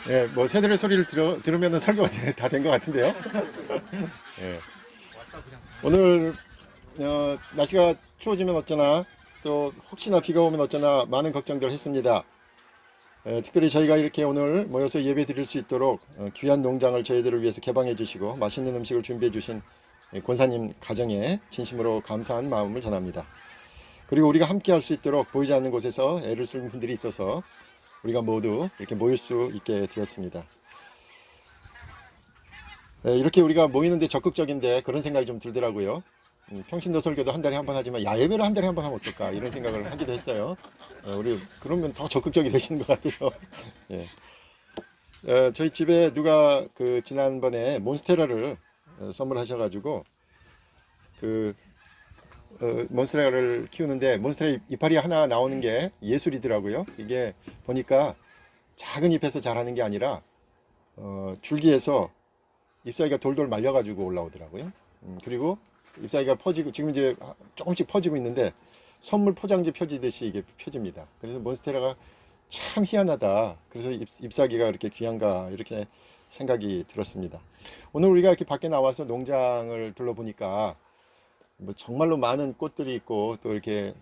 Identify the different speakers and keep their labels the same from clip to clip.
Speaker 1: 예, 뭐 새들의 소리를 들으면 설교가 다 된 것 같은데요. 예. 오늘 날씨가 추워지면 어쩌나 또 혹시나 비가 오면 어쩌나 많은 걱정들을 했습니다. 특별히 저희가 이렇게 오늘 모여서 예배 드릴 수 있도록 귀한 농장을 저희들을 위해서 개방해 주시고 맛있는 음식을 준비해 주신 권사님 가정에 진심으로 감사한 마음을 전합니다. 그리고 우리가 함께 할 수 있도록 보이지 않는 곳에서 애를 쓰는 분들이 있어서 우리가 모두 이렇게 모일 수 있게 되었습니다. 이렇게 우리가 모이는데 적극적인데 그런 생각이 좀 들더라고요. 평신도 설교도 한 달에 한 번 하지만 야예배를 한 달에 한 번 하면 어떨까 이런 생각을 하기도 했어요. 우리 그러면 더 적극적이 되시는 것 같아요. 예. 저희 집에 누가 그 지난번에 몬스테라를 선물하셔가지고 그 몬스테라를 키우는데 몬스테라 이파리 하나 나오는 게 예술이더라고요. 이게 보니까 작은 잎에서 자라는 게 아니라 줄기에서 잎사귀가 돌돌 말려가지고 올라오더라고요. 그리고 잎사귀가 퍼지고 지금 이제 조금씩 퍼지고 있는데 선물 포장지 펴지듯이 이게 펴집니다. 그래서 몬스테라가 참 희한하다. 그래서 잎사귀가 이렇게 귀한가 이렇게 생각이 들었습니다. 오늘 우리가 이렇게 밖에 나와서 농장을 둘러보니까 뭐 정말로 많은 꽃들이 있고 또 이렇게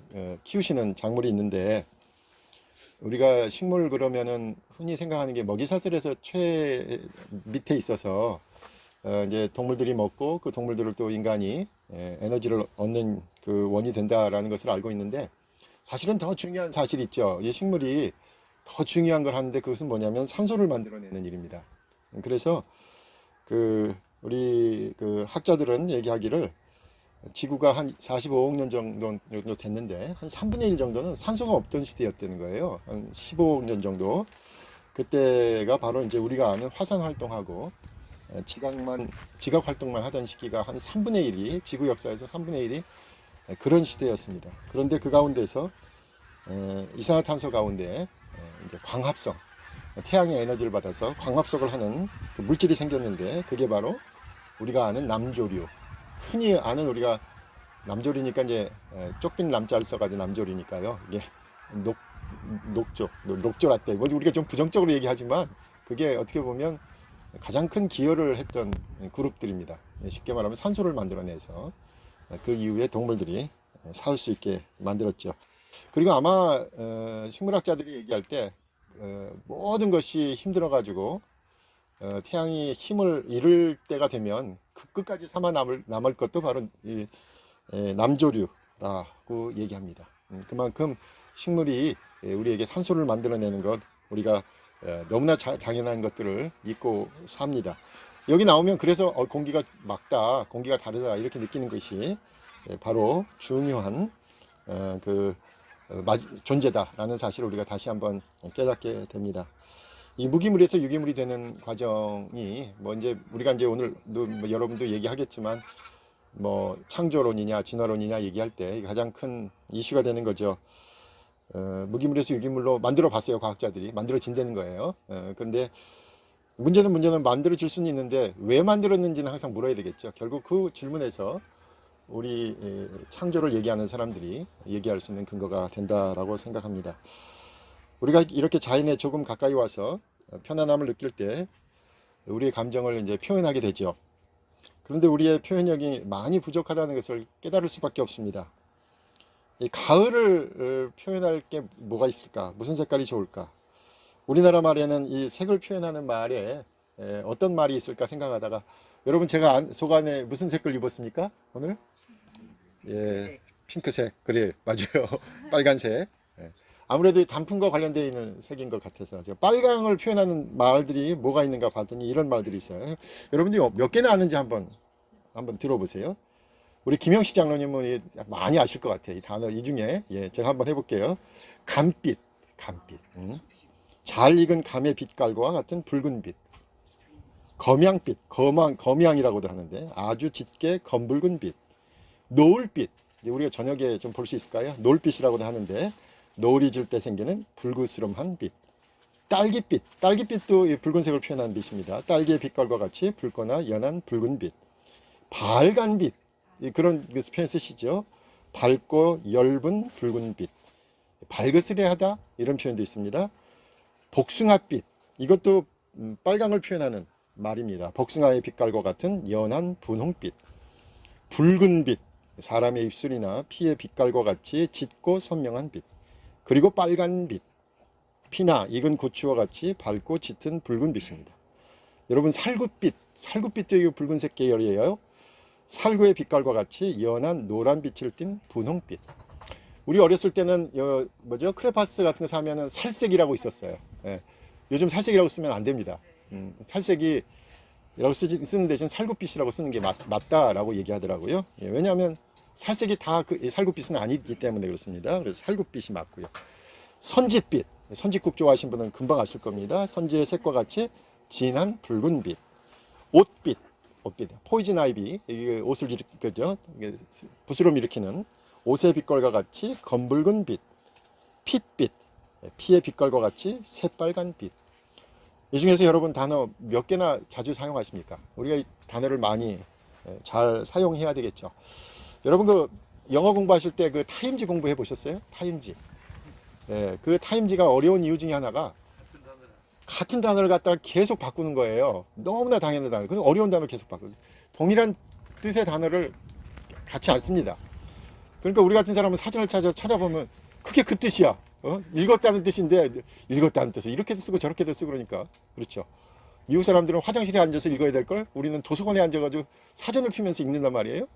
Speaker 1: 키우시는 작물이 있는데 우리가 식물 그러면은 흔히 생각하는 게 먹이사슬에서 최 밑에 있어서 이제 동물들이 먹고 그 동물들을 또 인간이 에너지를 얻는 그 원이 된다라는 것을 알고 있는데 사실은 더 중요한 사실이 있죠. 이 식물이 더 중요한 걸 하는데 그것은 뭐냐면 산소를 만들어내는 일입니다. 그래서 그 우리 그 학자들은 얘기하기를 지구가 한 45억 년 정도 됐는데 한 3분의 1 정도는 산소가 없던 시대였다는 거예요. 한 15억 년 정도. 그때가 바로 이제 우리가 아는 화산 활동하고 지각 활동만 하던 시기가 한 3분의 1이 지구 역사에서 3분의 1이 그런 시대였습니다. 그런데 그 가운데서 이산화탄소 가운데 이제 광합성 태양의 에너지를 받아서 광합성을 하는 그 물질이 생겼는데 그게 바로 우리가 아는 남조류 흔히 아는 우리가 남조류니까 이제 쪽빈 남자를 써가지고 남조류니까요. 이게 녹 녹조라떼 뭐 우리가 좀 부정적으로 얘기하지만 그게 어떻게 보면 가장 큰 기여를 했던 그룹들입니다. 쉽게 말하면 산소를 만들어내서 그 이후에 동물들이 살 수 있게 만들었죠. 그리고 아마 식물학자들이 얘기할 때 모든 것이 힘들어 가지고 태양이 힘을 잃을 때가 되면 그 끝까지 남을 것도 바로 이 남조류라고 얘기합니다. 그만큼 식물이 우리에게 산소를 만들어내는 것 우리가 너무나 당연한 것들을 잊고 삽니다. 여기 나오면 그래서 공기가 맑다, 공기가 다르다 이렇게 느끼는 것이 바로 중요한 그 존재다라는 사실을 우리가 다시 한번 깨닫게 됩니다. 이 무기물에서 유기물이 되는 과정이 뭐 이제 우리가 이제 오늘도 뭐 여러분도 얘기하겠지만 뭐 창조론이냐 진화론이냐 얘기할 때 가장 큰 이슈가 되는 거죠. 무기물에서 유기물로 만들어 봤어요. 과학자들이 만들어진다는 거예요. 그런데 문제는 만들어질 수는 있는데 왜 만들었는지는 항상 물어야 되겠죠. 결국 그 질문에서 우리 창조를 얘기하는 사람들이 얘기할 수 있는 근거가 된다라고 생각합니다. 우리가 이렇게 자연에 조금 가까이 와서 편안함을 느낄 때 우리의 감정을 이제 표현하게 되죠. 그런데 우리의 표현력이 많이 부족하다는 것을 깨달을 수밖에 없습니다. 이 가을을 표현할 게 뭐가 있을까? 무슨 색깔이 좋을까? 우리나라 말에는 이 색을 표현하는 말에 어떤 말이 있을까 생각하다가 여러분 제가 속안에 무슨 색을 입었습니까? 오늘? 예, 핑크색. 그래, 맞아요. 빨간색. 예. 아무래도 단풍과 관련되어 있는 색인 것 같아서 제가 빨강을 표현하는 말들이 뭐가 있는가 봤더니 이런 말들이 있어요. 여러분들이 몇 개나 아는지 한번 들어보세요. 우리 김영식 장로님은 많이 아실 것 같아요. 이 단어 이 중에 제가 한번 해볼게요. 감빛, 감빛. 잘 익은 감의 빛깔과 같은 붉은 빛. 검양빛, 검양이라고도 하는데 아주 짙게 검붉은 빛. 노을빛, 우리가 저녁에 좀 볼 수 있을까요? 노을빛이라고도 하는데 노을이 질 때 생기는 불그스름한 빛. 딸기빛, 딸기빛도 이 붉은색을 표현하는 빛입니다. 딸기의 빛깔과 같이 붉거나 연한 붉은 빛. 밝은 빛, 그런 표현 쓰시죠. 밝고 엷은 붉은 빛. 발그스레하다 이런 표현도 있습니다. 복숭아빛, 이것도 빨강을 표현하는 말입니다. 복숭아의 빛깔과 같은 연한 분홍빛, 붉은빛, 사람의 입술이나 피의 빛깔과 같이 짙고 선명한 빛, 그리고 빨간빛, 피나 익은 고추와 같이 밝고 짙은 붉은빛입니다. 여러분, 살구빛도 이 붉은색 계열이에요. 살구의 빛깔과 같이 연한 노란빛을 띤 분홍빛. 우리 어렸을 때는 크레파스 같은 거 사면은 살색이라고 있었어요. 예. 요즘 살색이라고 쓰면 안 됩니다. 살색이라고 쓰는 대신 살구빛이라고 쓰는 게 맞다라고 얘기하더라고요. 예. 왜냐하면 살색이 다 살구빛은 아니기 때문에 그렇습니다. 그래서 살구빛이 맞고요. 선짓빛, 선짓국 좋아하시는 분은 금방 아실 겁니다. 선지의 색과 같이 진한 붉은빛. 옷빛, 포이즌 아이비, 옷을 일으키죠. 부스럼 일으키는 옷의 빛깔과 같이 검붉은 빛. 핏빛, 피의 빛깔과 같이 새빨간 빛. 이 중에서 여러분 단어 몇 개나 자주 사용하십니까? 우리가 이 단어를 많이 잘 사용해야 되겠죠. 여러분 그 영어 공부하실 때 그 타임지 공부해 보셨어요? 타임지. 그 타임지가 어려운 이유 중에 하나가 같은 단어를 갖다가 계속 바꾸는 거예요. 너무나 당연한 단어. 그럼 어려운 단어를 계속 바꾸죠. 동일한 뜻의 단어를 같이 안 씁니다. 그러니까 우리 같은 사람은 사전을 찾아보면 그게 그 뜻이야. 읽었다는 뜻인데 읽었다는 뜻을 이렇게도 쓰고 저렇게도 쓰고 그러니까 그렇죠. 미국 사람들은 화장실에 앉아서 읽어야 될 걸 우리는 도서관에 앉아가지고 사전을 피면서 읽는단 말이에요.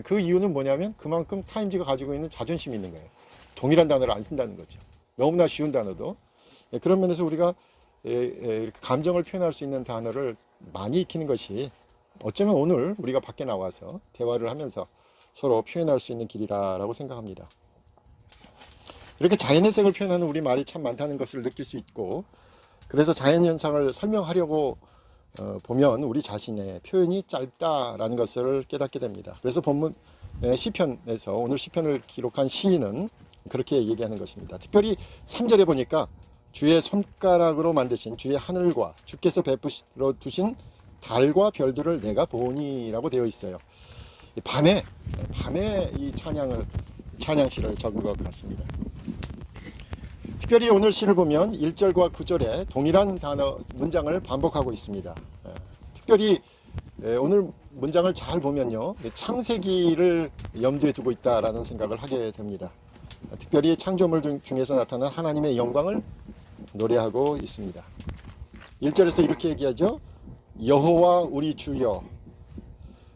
Speaker 1: 그 이유는 뭐냐면 그만큼 타임지가 가지고 있는 자존심이 있는 거예요. 동일한 단어를 안 쓴다는 거죠. 너무나 쉬운 단어도. 그런 면에서 우리가 이렇게 감정을 표현할 수 있는 단어를 많이 익히는 것이 어쩌면 오늘 우리가 밖에 나와서 대화를 하면서 서로 표현할 수 있는 길이라고 생각합니다. 이렇게 자연의 색을 표현하는 우리 말이 참 많다는 것을 느낄 수 있고, 그래서 자연현상을 설명하려고 보면 우리 자신의 표현이 짧다라는 것을 깨닫게 됩니다. 그래서 본문 시편에서 오늘 시편을 기록한 시인은 그렇게 얘기하는 것입니다. 특별히 3절에 보니까 주의 손가락으로 만드신 주의 하늘과 주께서 베풀어 두신 달과 별들을 내가 보니라고 되어 있어요. 밤에 이 찬양시를 적은 것 같습니다. 특별히 오늘 시를 보면 1절과 9절에 동일한 문장을 반복하고 있습니다. 특별히 오늘 문장을 잘 보면요, 창세기를 염두에 두고 있다라는 생각을 하게 됩니다. 특별히 창조물 중에서 나타난 하나님의 영광을 노래하고 있습니다. 1절에서 이렇게 얘기하죠. 여호와 우리 주여.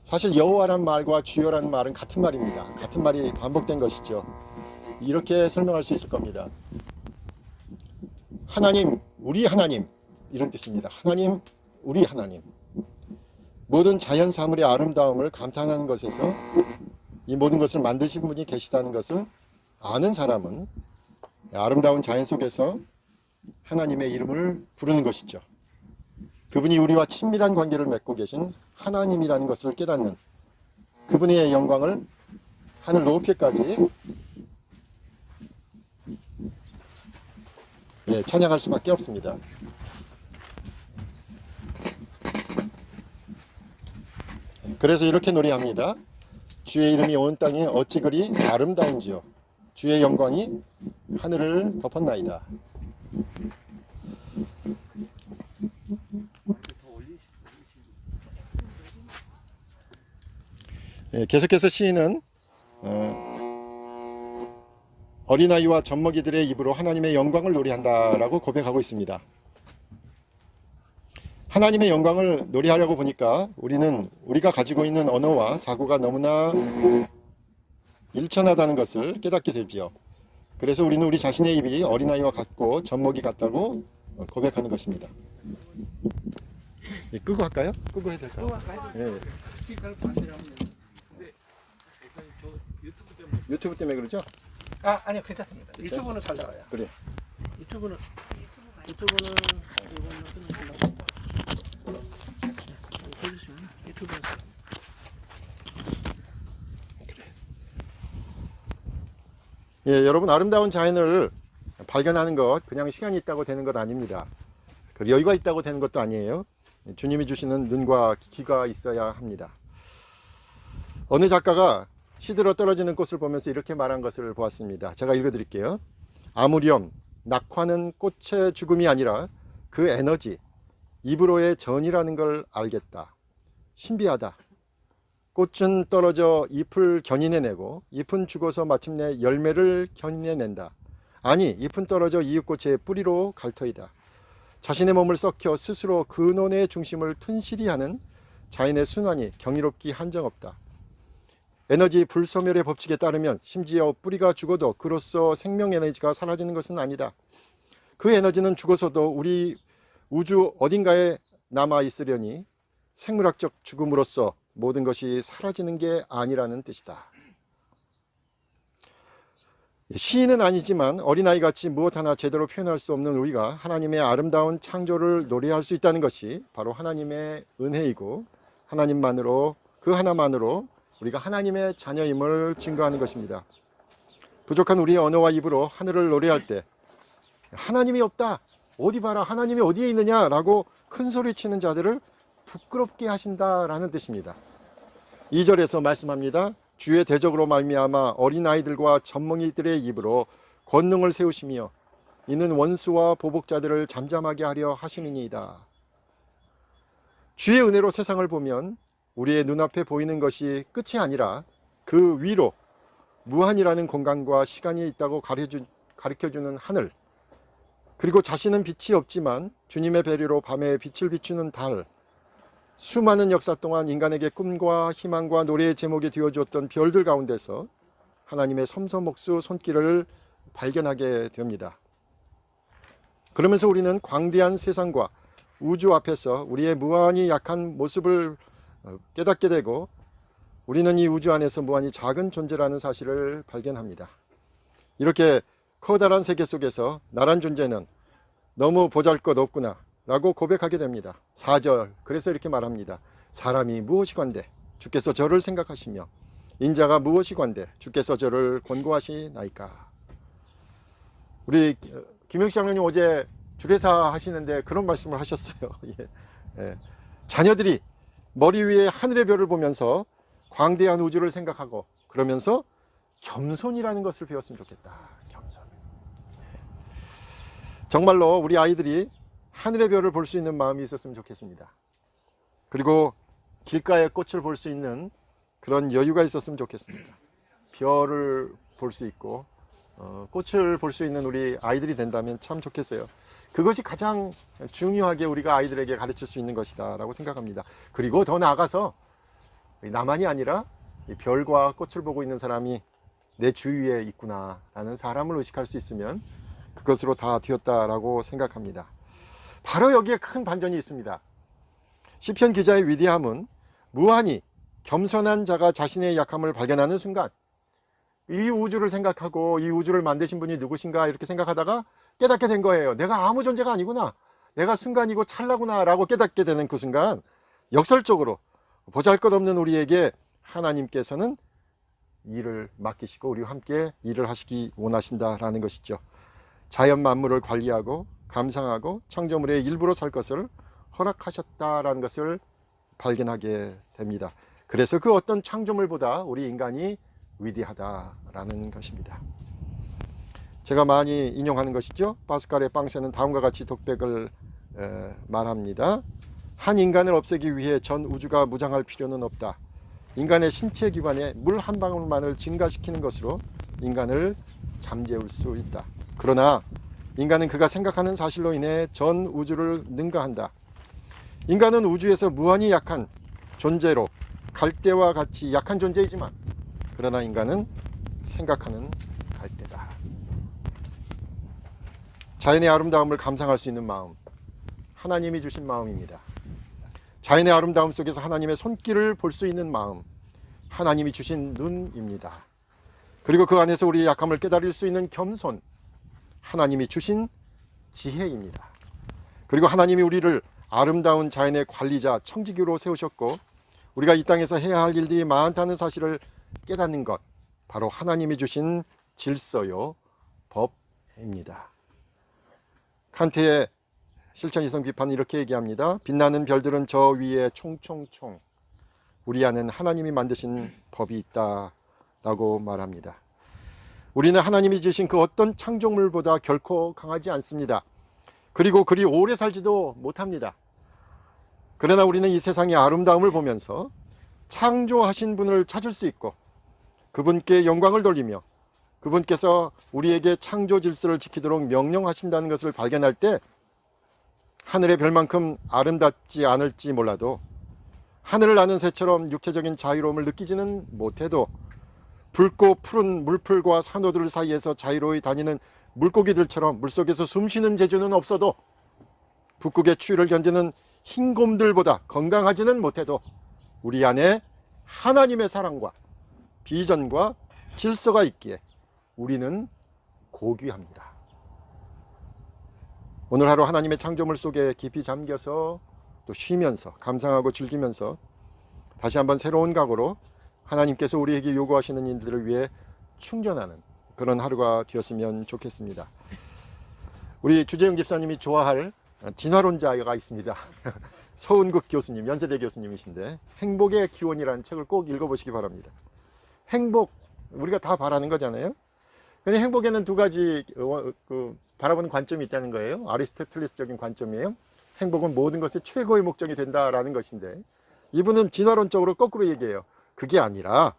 Speaker 1: 사실 여호와란 말과 주여라는 말은 같은 말입니다. 같은 말이 반복된 것이죠. 이렇게 설명할 수 있을 겁니다. 하나님, 우리 하나님, 이런 뜻입니다. 하나님, 우리 하나님. 모든 자연 사물의 아름다움을 감탄하는 것에서 이 모든 것을 만드신 분이 계시다는 것을 아는 사람은 아름다운 자연 속에서 하나님의 이름을 부르는 것이죠. 그분이 우리와 친밀한 관계를 맺고 계신 하나님이라는 것을 깨닫는, 그분의 영광을 하늘 높이까지 찬양할 수밖에 없습니다. 그래서 이렇게 노래합니다. 주의 이름이 온 땅에 어찌 그리 아름다운지요. 주의 영광이 하늘을 덮었나이다. 계속해서 시인은 어린아이와 젖먹이들의 입으로 하나님의 영광을 노래한다라고 고백하고 있습니다. 하나님의 영광을 노래하려고 보니까 우리가 가지고 있는 언어와 사고가 너무나 일천하다는 것을 깨닫게 되지요. 그래서 우리는 우리 자신의 입이 어린아이와 같고 젖먹이 같다고 고백하는 것입니다. 끄고 할까요? 끄고 해도 될까요? 유튜브 때문에 그러죠?
Speaker 2: 아니요, 괜찮습니다. 진짜? 유튜브는 잘 나와요.
Speaker 1: 그래.
Speaker 2: 유튜브는
Speaker 1: 여러분, 아름다운 자연을 발견하는 것 그냥 시간이 있다고 되는 것 아닙니다. 여유가 있다고 되는 것도 아니에요. 주님이 주시는 눈과 귀가 있어야 합니다. 어느 작가가 시들어 떨어지는 꽃을 보면서 이렇게 말한 것을 보았습니다. 제가 읽어드릴게요. 아무렴, 낙화는 꽃의 죽음이 아니라 그 에너지, 입으로의 전이라는 걸 알겠다. 신비하다. 꽃은 떨어져 잎을 견인해내고 잎은 죽어서 마침내 열매를 견인해낸다. 아니, 잎은 떨어져 이웃꽃의 뿌리로 갈터이다. 자신의 몸을 썩혀 스스로 근원의 중심을 튼실히 하는 자연의 순환이 경이롭기 한정없다. 에너지 불소멸의 법칙에 따르면 심지어 뿌리가 죽어도 그로써 생명 에너지가 사라지는 것은 아니다. 그 에너지는 죽어서도 우리 우주 어딘가에 남아 있으려니 생물학적 죽음으로써 모든 것이 사라지는 게 아니라는 뜻이다. 시인은 아니지만 어린아이같이 무엇 하나 제대로 표현할 수 없는 우리가 하나님의 아름다운 창조를 노래할 수 있다는 것이 바로 하나님의 은혜이고, 하나님만으로, 그 하나만으로 우리가 하나님의 자녀임을 증거하는 것입니다. 부족한 우리의 언어와 입으로 하늘을 노래할 때 하나님이 없다, 어디 봐라, 하나님이 어디에 있느냐 라고 큰 소리 치는 자들을 부끄럽게 하신다라는 뜻입니다. 2절에서 말씀합니다. 주의 대적으로 말미암아 어린아이들과 젖먹이들의 입으로 권능을 세우시며 이는 원수와 보복자들을 잠잠하게 하려 하심이니이다. 주의 은혜로 세상을 보면 우리의 눈앞에 보이는 것이 끝이 아니라 그 위로 무한이라는 공간과 시간이 있다고 가르쳐주는 하늘, 그리고 자신은 빛이 없지만 주님의 배려로 밤에 빛을 비추는 달, 수많은 역사 동안 인간에게 꿈과 희망과 노래의 제목이 되어주었던 별들 가운데서 하나님의 섬섬옥수 손길을 발견하게 됩니다. 그러면서 우리는 광대한 세상과 우주 앞에서 우리의 무한히 약한 모습을 깨닫게 되고, 우리는 이 우주 안에서 무한히 작은 존재라는 사실을 발견합니다. 이렇게 커다란 세계 속에서 나란 존재는 너무 보잘것없구나 라고 고백하게 됩니다. 4절, 그래서 이렇게 말합니다. 사람이 무엇이건대 주께서 저를 생각하시며 인자가 무엇이건대 주께서 저를 권고하시나이까. 우리 김영식 장로님 어제 주례사 하시는데 그런 말씀을 하셨어요. 예. 자녀들이 머리 위에 하늘의 별을 보면서 광대한 우주를 생각하고 그러면서 겸손이라는 것을 배웠으면 좋겠다. 겸손. 정말로 우리 아이들이 하늘의 별을 볼 수 있는 마음이 있었으면 좋겠습니다. 그리고 길가의 꽃을 볼 수 있는 그런 여유가 있었으면 좋겠습니다. 별을 볼 수 있고 꽃을 볼 수 있는 우리 아이들이 된다면 참 좋겠어요. 그것이 가장 중요하게 우리가 아이들에게 가르칠 수 있는 것이다 라고 생각합니다. 그리고 더 나아가서 나만이 아니라 별과 꽃을 보고 있는 사람이 내 주위에 있구나 라는 사람을 의식할 수 있으면 그것으로 다 되었다라고 생각합니다. 바로 여기에 큰 반전이 있습니다. 시편 기자의 위대함은 무한히 겸손한 자가 자신의 약함을 발견하는 순간, 이 우주를 생각하고 이 우주를 만드신 분이 누구신가 이렇게 생각하다가 깨닫게 된 거예요. 내가 아무 존재가 아니구나, 내가 순간이고 찰나구나 라고 깨닫게 되는 그 순간, 역설적으로 보잘것없는 우리에게 하나님께서는 일을 맡기시고 우리와 함께 일을 하시기 원하신다라는 것이죠. 자연 만물을 관리하고 감상하고 창조물의 일부로 살 것을 허락하셨다라는 것을 발견하게 됩니다. 그래서 그 어떤 창조물보다 우리 인간이 위대하다라는 것입니다. 제가 많이 인용하는 것이죠. 파스칼의 빵새는 다음과 같이 독백을 말합니다. 한 인간을 없애기 위해 전 우주가 무장할 필요는 없다. 인간의 신체 기관에 물 한 방울만을 증가시키는 것으로 인간을 잠재울 수 있다. 그러나 인간은 그가 생각하는 사실로 인해 전 우주를 능가한다. 인간은 우주에서 무한히 약한 존재로 갈대와 같이 약한 존재이지만, 그러나 인간은 생각하는 갈대다. 자연의 아름다움을 감상할 수 있는 마음, 하나님이 주신 마음입니다. 자연의 아름다움 속에서 하나님의 손길을 볼 수 있는 마음, 하나님이 주신 눈입니다. 그리고 그 안에서 우리의 약함을 깨달을 수 있는 겸손, 하나님이 주신 지혜입니다. 그리고 하나님이 우리를 아름다운 자연의 관리자, 청지기로 세우셨고 우리가 이 땅에서 해야 할 일들이 많다는 사실을 깨닫는 것, 바로 하나님이 주신 질서요 법입니다. 칸트의 실천 이성 비판은 이렇게 얘기합니다. 빛나는 별들은 저 위에 총총총, 우리 안엔 하나님이 만드신 법이 있다 라고 말합니다. 우리는 하나님이 지으신 그 어떤 창조물보다 결코 강하지 않습니다. 그리고 그리 오래 살지도 못합니다. 그러나 우리는 이 세상의 아름다움을 보면서 창조하신 분을 찾을 수 있고 그분께 영광을 돌리며 그분께서 우리에게 창조 질서를 지키도록 명령하신다는 것을 발견할 때 하늘의 별만큼 아름답지 않을지 몰라도 하늘을 나는 새처럼 육체적인 자유로움을 느끼지는 못해도 붉고 푸른 물풀과 산호들 사이에서 자유로이 다니는 물고기들처럼 물속에서 숨쉬는 재주는 없어도 북극의 추위를 견디는 흰곰들보다 건강하지는 못해도 우리 안에 하나님의 사랑과 비전과 질서가 있기에 우리는 고귀합니다. 오늘 하루 하나님의 창조물 속에 깊이 잠겨서 또 쉬면서 감상하고 즐기면서 다시 한번 새로운 각오로 하나님께서 우리에게 요구하시는 일들을 위해 충전하는 그런 하루가 되었으면 좋겠습니다. 우리 주재영 집사님이 좋아할 진화론자가 있습니다. 서은국 교수님, 연세대 교수님이신데 행복의 기원이라는 책을 꼭 읽어보시기 바랍니다. 행복, 우리가 다 바라는 거잖아요. 근데 행복에는 두 가지 바라보는 관점이 있다는 거예요. 아리스토텔레스적인 관점이에요. 행복은 모든 것의 최고의 목적이 된다라는 것인데 이분은 진화론적으로 거꾸로 얘기해요. 그게 아니라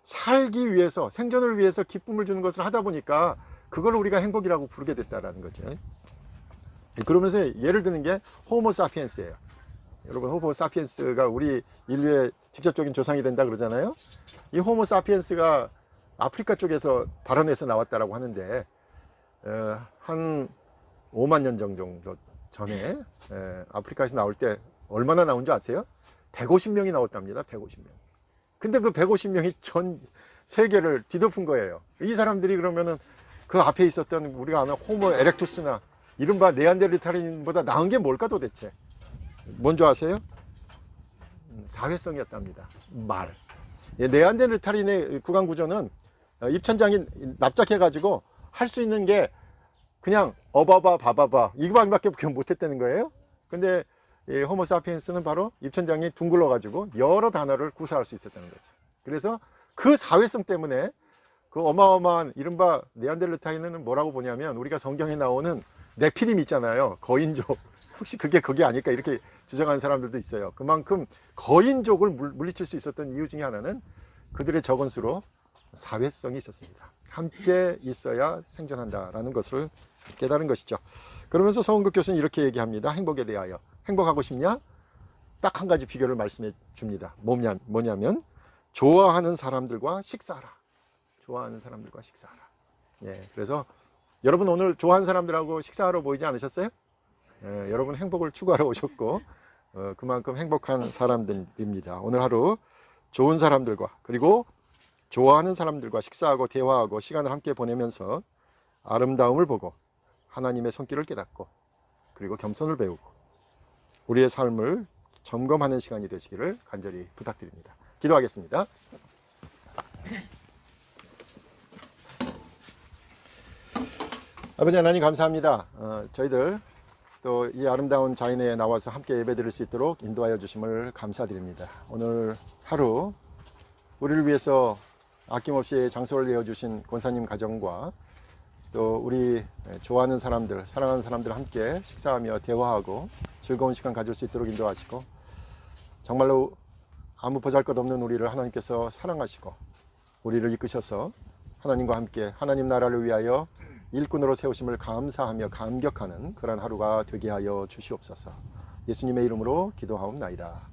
Speaker 1: 살기 위해서, 생존을 위해서 기쁨을 주는 것을 하다 보니까 그걸 우리가 행복이라고 부르게 됐다라는 거죠. 그러면서 예를 드는 게 호모 사피엔스예요. 여러분, 호모 사피엔스가 우리 인류의 직접적인 조상이 된다 그러잖아요. 이 호모 사피엔스가 아프리카 쪽에서 발원해서 나왔다라고 하는데 한 5만 년 정도 전에 아프리카에서 나올 때 얼마나 나온 줄 아세요? 150명이 나왔답니다. 150명. 근데 그 150명이 전 세계를 뒤덮은 거예요. 이 사람들이 그러면은 그 앞에 있었던 우리가 아는 호모 에렉투스나 이른바 네안데르탈인보다 나은 게 뭘까 도대체? 뭔지 아세요? 사회성이었답니다. 말. 네안데르탈인의 구강 구조는 입천장이 납작해가지고 할 수 있는 게 그냥 어바바 바바바 이거밖에 못했다는 거예요. 근데 호모 사피엔스는 바로 입천장이 둥글러 가지고 여러 단어를 구사할 수 있었다는 거죠. 그래서 그 사회성 때문에 그 어마어마한 이른바 네안데르탈인은 뭐라고 보냐면 우리가 성경에 나오는 네피림 있잖아요. 거인족. 혹시 그게 아닐까 이렇게 주장하는 사람들도 있어요. 그만큼 거인족을 물리칠 수 있었던 이유 중에 하나는 그들의 적은 수로 사회성이 있었습니다. 함께 있어야 생존한다라는 것을 깨달은 것이죠. 그러면서 서은국 교수는 이렇게 얘기합니다. 행복에 대하여. 행복하고 싶냐? 딱 한 가지 비결을 말씀해 줍니다. 뭐냐면 좋아하는 사람들과 식사하라. 좋아하는 사람들과 식사하라. 예, 그래서 여러분 오늘 좋아하는 사람들하고 식사하러 모이지 않으셨어요? 예, 여러분 행복을 추구하러 오셨고 그만큼 행복한 사람들입니다. 오늘 하루 좋은 사람들과 그리고 좋아하는 사람들과 식사하고 대화하고 시간을 함께 보내면서 아름다움을 보고 하나님의 손길을 깨닫고 그리고 겸손을 배우고 우리의 삶을 점검하는 시간이 되시기를 간절히 부탁드립니다. 기도하겠습니다. 아버지 하나님 감사합니다. 저희들 또 이 아름다운 자연에 나와서 함께 예배드릴 수 있도록 인도하여 주심을 감사드립니다. 오늘 하루 우리를 위해서 아낌없이 장소를 내어주신 권사님 가정과 또 우리 좋아하는 사람들, 사랑하는 사람들 함께 식사하며 대화하고 즐거운 시간 가질 수 있도록 인도하시고 정말로 아무 보잘것없는 우리를 하나님께서 사랑하시고 우리를 이끄셔서 하나님과 함께 하나님 나라를 위하여 일꾼으로 세우심을 감사하며 감격하는 그런 하루가 되게 하여 주시옵소서. 예수님의 이름으로 기도하옵나이다.